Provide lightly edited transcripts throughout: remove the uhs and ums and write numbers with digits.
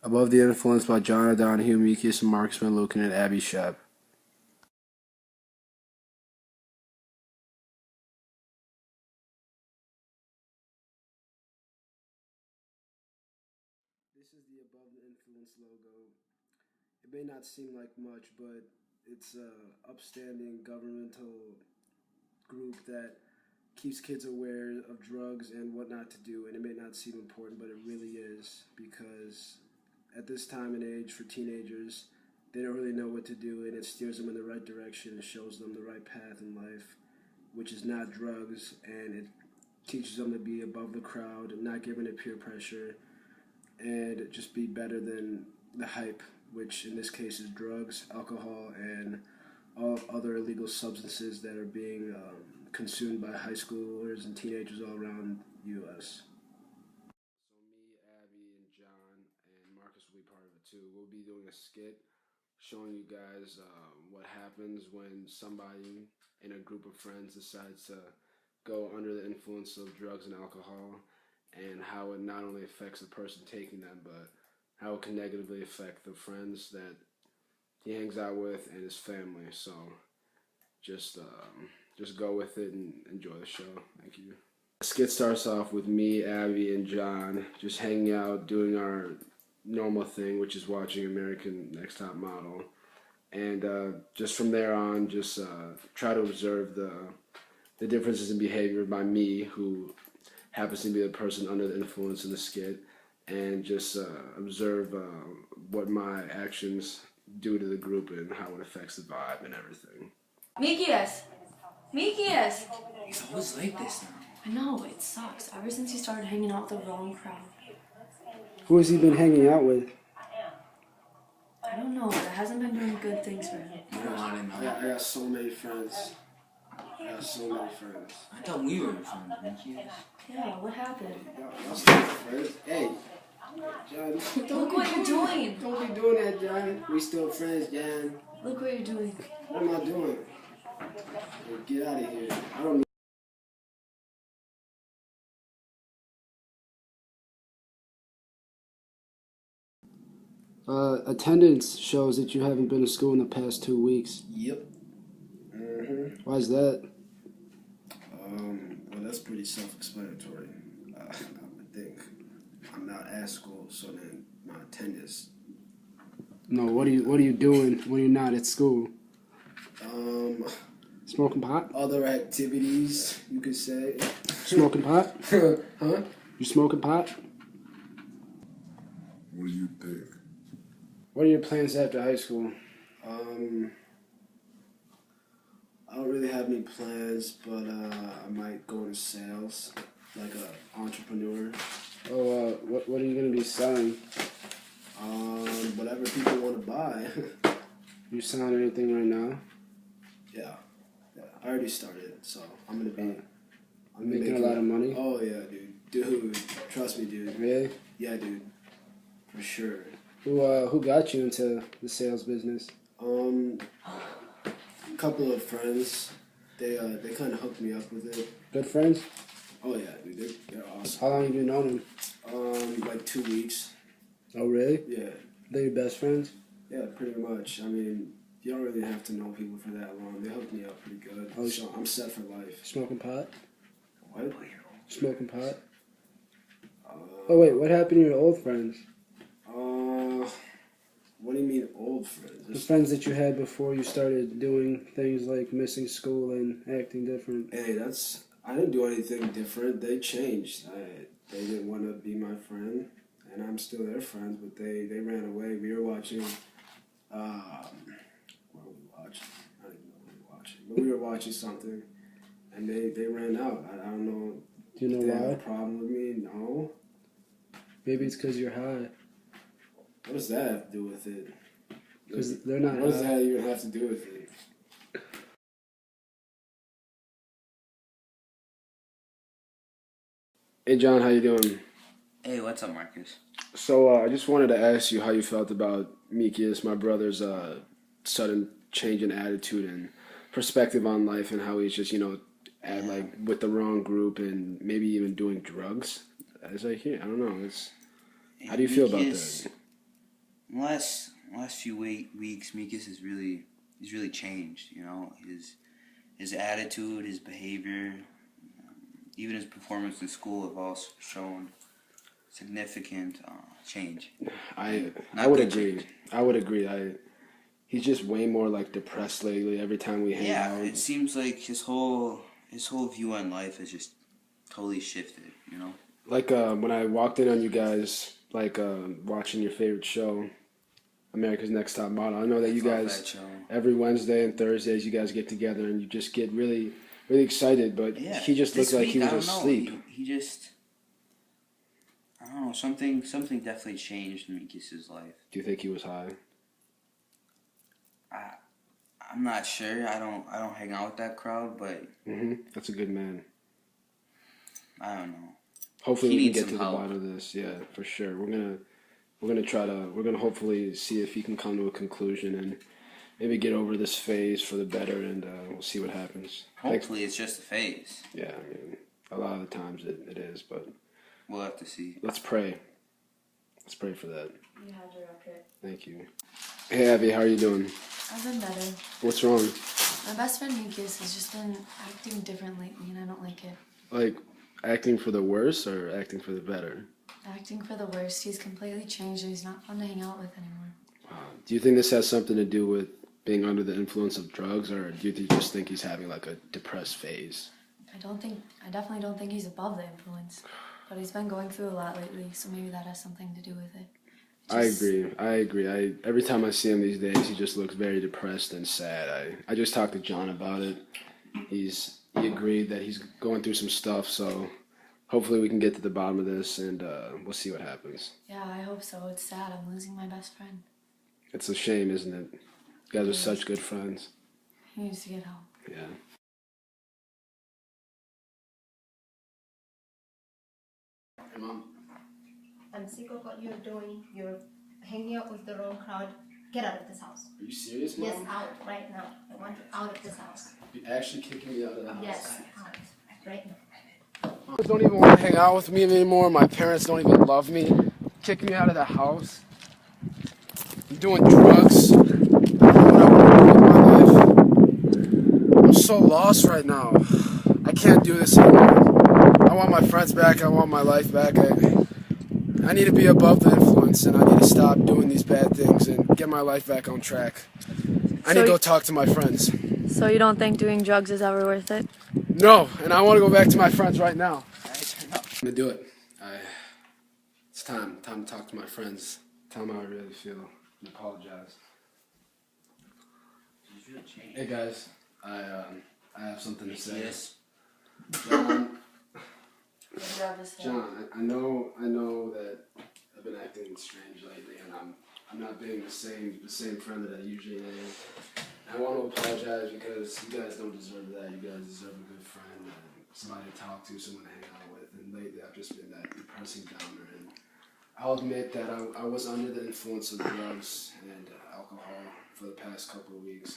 Above the Influence by John O'Donohue, Mikius, and Marcus Manlukin, and Abby Shep. This is the Above the Influence logo. It may not seem like much, but it's a upstanding governmental group that keeps kids aware of drugs and what not to do. And it may not seem important, but it really is, because at this time and age for teenagers, they don't really know what to do, and it steers them in the right direction and shows them the right path in life, which is not drugs, and it teaches them to be above the crowd and not given to peer pressure, and just be better than the hype, which in this case is drugs, alcohol, and all other illegal substances that are being consumed by high schoolers and teenagers all around the U.S. So me, Abby, and John, and Marcus will be part of it too. We'll be doing a skit showing you guys what happens when somebody in a group of friends decides to go under the influence of drugs and alcohol, and how it not only affects the person taking them, but how it can negatively affect the friends that he hangs out with and his family. So just go with it and enjoy the show. Thank you. The skit starts off with me, Abby, and John just hanging out, doing our normal thing, which is watching American Next Top Model, and just from there on, just try to observe the differences in behavior by me, who happens to be the person under the influence in the skit, and just observe what my actions do to the group and how it affects the vibe and everything. Mikias! Mikias! He's always like this now. I know, it sucks. Ever since he started hanging out with the wrong crowd. Who has he been hanging out with? I don't know, but it hasn't been doing good things for him. You don't want to know. I got so many friends. I thought we were friends, Mickey. Yeah, what happened? Y'all still friends? Hey, John, Look what you're doing! don't be doing that, John. We still friends, John. Look what you're doing. What am I doing? Get out of here. I don't need. Attendance shows that you haven't been to school in the past 2 weeks. Yep. Why is that? Well, that's pretty self-explanatory. I would think I'm not at school, so then my attendance. No, what are you doing when you're not at school? Smoking pot? Other activities, you could say. Smoking pot? Huh? You smoking pot? What do you think? What are your plans after high school? I don't really have any plans, but I might go into sales, like a entrepreneur. Oh, what are you gonna be selling? Whatever people want to buy. You selling anything right now? Yeah, I already started, so I'm gonna be. I'm Making a lot of money? Oh yeah, dude. Trust me, dude. Really? Yeah, dude. For sure. Who got you into the sales business? A couple of friends. They kind of hooked me up with it. Good friends? Oh yeah, dude. They're awesome. How long have you known them? Like 2 weeks. Oh, really? Yeah. They're your best friends? Yeah, pretty much. I mean, you don't really have to know people for that long. They hooked me up pretty good. Oh, So I'm set for life. Smoking pot? What? Smoking pot? Oh, wait, what happened to your old friends? What do you mean old friends? The friends that you had before you started doing things like missing school and acting different? Hey, I didn't do anything different. They changed. They didn't want to be my friend, and I'm still their friend, but they ran away. We were watching, what were we watching? I don't even know what we were watching. But we were watching something, and they ran out. I don't know. Do you know if they have why? a problem with me? No. Maybe it's because you're high. What does that have to do with it? Because they're not What does high. that even have to do with it? Hey, John, how you doing? Hey, what's up, Marcus? So I just wanted to ask you how you felt about Mikius, my brother's sudden change in attitude and perspective on life, and how he's just, like with the wrong group and maybe even doing drugs. As I hear, I don't know. How do you feel about that? last few weeks, Mikas he's really changed. You know, his attitude, his behavior, even his performance in school have all shown significant change. I would agree. I would agree. He's just way more like depressed lately. Every time we hang out, it seems like his whole view on life has just totally shifted. You know, like when I walked in on you guys, like watching your favorite show, America's Next Top Model. I know that you guys every Wednesday and Thursdays you guys get together and you just get really excited. But he just looked like he was asleep. He just. I don't know. Something definitely changed in Mikis's life. Do you think he was high? I'm not sure. I don't hang out with that crowd, but that's a good man. I don't know. Hopefully we can get to the bottom of this. Yeah, for sure. We're gonna hopefully see if he can come to a conclusion and maybe get over this phase for the better, and we'll see what happens. Hopefully it's just a phase. Yeah, I mean, a lot of the times it is, but we'll have to see. Let's pray. Let's pray for that. You had your rocket. Thank you. Hey, Abby, how are you doing? I've been better. What's wrong? My best friend Mikas has just been acting different lately, and I don't like it. Like, acting for the worse or acting for the better? Acting for the worst. He's completely changed, and he's not fun to hang out with anymore. Do you think this has something to do with being under the influence of drugs, or do you just think he's having like a depressed phase? I definitely don't think he's above the influence. But he's been going through a lot lately, so maybe that has something to do with it. I agree. Every time I see him these days, he just looks very depressed and sad. I just talked to John about it. He agreed that he's going through some stuff, so hopefully we can get to the bottom of this, and we'll see what happens. Yeah, I hope so. It's sad. I'm losing my best friend. It's a shame, isn't it? You guys are such good friends. He needs to get help. Yeah. Hey, Mom. I'm sick of what you're doing. You're hanging out with the wrong crowd. Get out of this house. Are you serious, Mom? Yes, out right now. I want you out of this house. You actually kicking me out of the house? Yes, out right now. My parents don't even want to hang out with me anymore. My parents don't even love me. Kicking me out of the house. I'm doing drugs. I don't know what I want to do with my life. I'm so lost right now. I can't do this anymore. I want my friends back. I want my life back. I need to be above the influence, and I need to stop doing these bad things and get my life back on track. I need to go talk to my friends. So you don't think doing drugs is ever worth it? No, and I want to go back to my friends right now. I'm going to do it. It's time to talk to my friends. Tell them how I really feel and apologize. Hey guys, I have something to say. Yes. John, I know that I've been acting strange lately, and I'm not being the same friend that I usually am. I want to apologize because you guys don't deserve that. You guys deserve a good friend, and somebody to talk to, someone to hang out with. And lately, I've just been that depressing downer. And I'll admit that I was under the influence of drugs and alcohol for the past couple of weeks.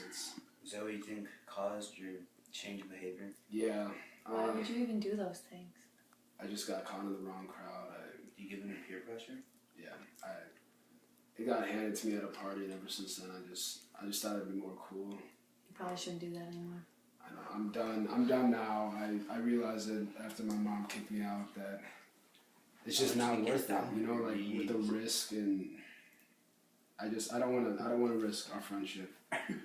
Is that what you think caused your change of behavior? Yeah. Why would you even do those things? I just got caught in the wrong crowd. You give them peer pressure? Yeah. It got handed to me at a party, and ever since then, I just thought it'd be more cool. You probably shouldn't do that anymore. I know. I'm done. I'm done now. I realized that after my mom kicked me out that it's just not worth it. You know, like with the risk, and I don't want to risk our friendship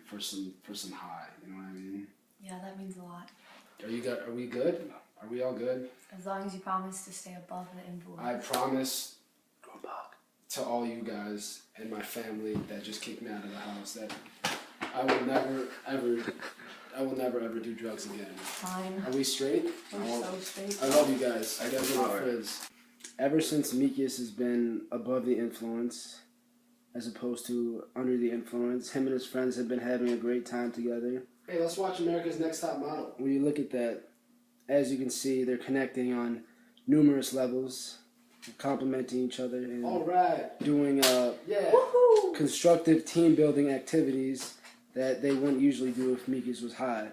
for some high. You know what I mean? Yeah, that means a lot. Are you good? Are we good? Are we all good? As long as you promise to stay above the influence. I promise to all you guys and my family that just kicked me out of the house that I will never ever do drugs again. Fine. Are we straight? We're so straight. I love you guys. I guys are my friends. Ever since Mikas has been above the influence, as opposed to under the influence, him and his friends have been having a great time together. Hey, let's watch America's Next Top Model. When you look at that, as you can see, they're connecting on numerous levels, complementing each other, and all right, doing constructive team building activities that they wouldn't usually do if Mikas was high.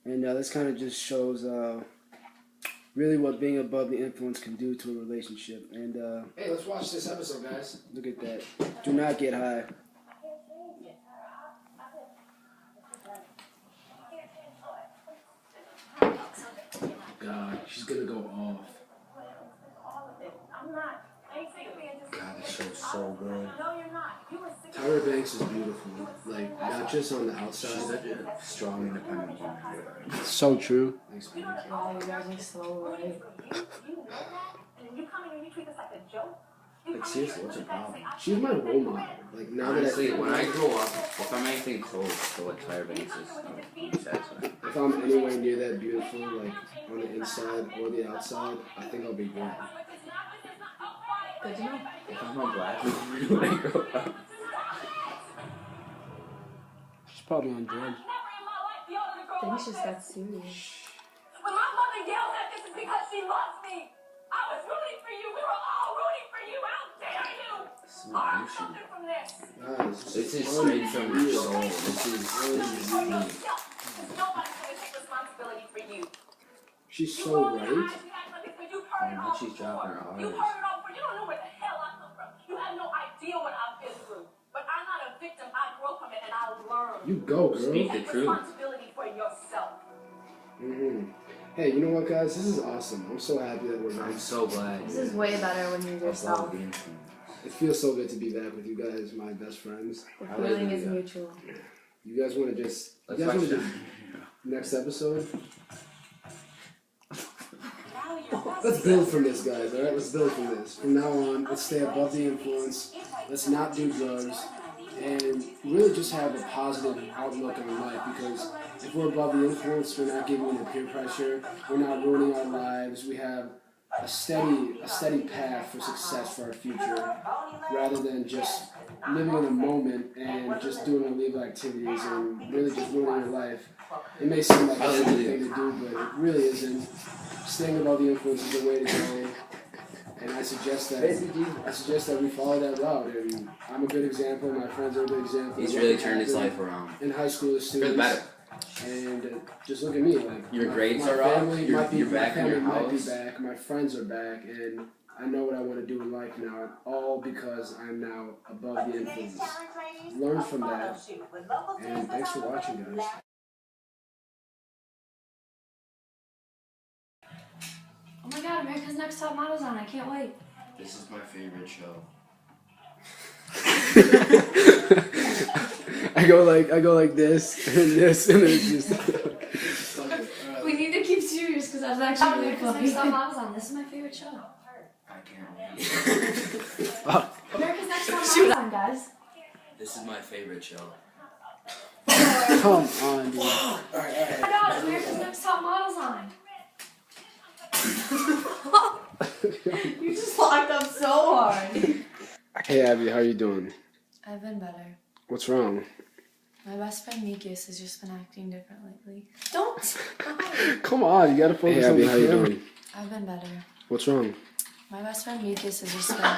And this kind of just shows, really what being above the influence can do to a relationship. And Hey, let's watch this episode, guys. look at that. Do not get high. God, she's gonna go off. God, this show's so good. Tyra Banks is beautiful. Like, not just on the outside. Strong, independent woman. So true. Thanks, man. Wow, you guys are so right. Like, seriously, what's your problem? She's my role model. Like, now that Honestly, when I grow up, if I'm anything close to what Tyra Banks is, I'm satisfied. if I'm anywhere near that beautiful, like, on the inside or the outside, I think I'll be good. Good to know. If I'm a black woman when I grow up. She's probably on drugs. I think she's got serious. When my mother yells at this, it's because she loves me. I was rooting for you. We were all rooting for you. How dare you? Learn something from this. Guys, This is straight from your soul. This is For yourself. Because nobody's going to take responsibility for you. she's You so roll your right. eyes, you act like this, but you've heard it now all she's before. dropping her You've R's. heard it all before. You don't know where the hell I come from. You have no idea what I've been through. But I'm not a victim. I grow from it and I learn. You go, girl. Speak the Take truth. responsibility for yourself. Hey, you know what, guys? This is awesome. I'm so happy that we're I'm back. so glad. This is way better when you're yourself. Above the influence. It feels so good to be back with you guys, my best friends. The feeling is mutual. You guys want to just... Let's You guys watch want to that. do next episode? Let's build from this, guys, alright? Let's build from this. From now on, let's stay above the influence. Let's not do drugs. And really just have a positive outlook on life, because if we're above the influence, we're not giving into peer pressure. We're not ruining our lives. We have a steady path for success for our future, rather than just living in the moment and just doing illegal activities and really just ruining your life. It may seem like a simple thing to do, but it really isn't. Staying above the influence is the way to go, and I suggest that we follow that route. And I'm a good example. My friends are a good example. He's really turned his life around. In high school, as For the students. better. And just look at me, like Your grades my are up, family you're- might be, you're my back in family your might be house. back, my friends are back, and I know what I want to do in life now, all because I'm now above the influence. Learn from that, and thanks for watching, guys. Oh my god, America's Next Top Model's on. I can't wait. This is my favorite show. I go like this and this and it's just. We need to keep serious because that's actually really funny. America's Next Top Model's on. This is my favorite show. I can't wait. America's Next Top Model's on, guys. This is my favorite show. Come on, dude. Oh my god, America's Next Top Model's on. You just locked up so hard. Hey Abby, how you doing? I've been better. What's wrong? My best friend Mikius has just been acting different lately. Don't stop. Come on, you gotta focus Hey on Abby, the how you camera. doing? I've been better. What's wrong? My best friend Mikius has just been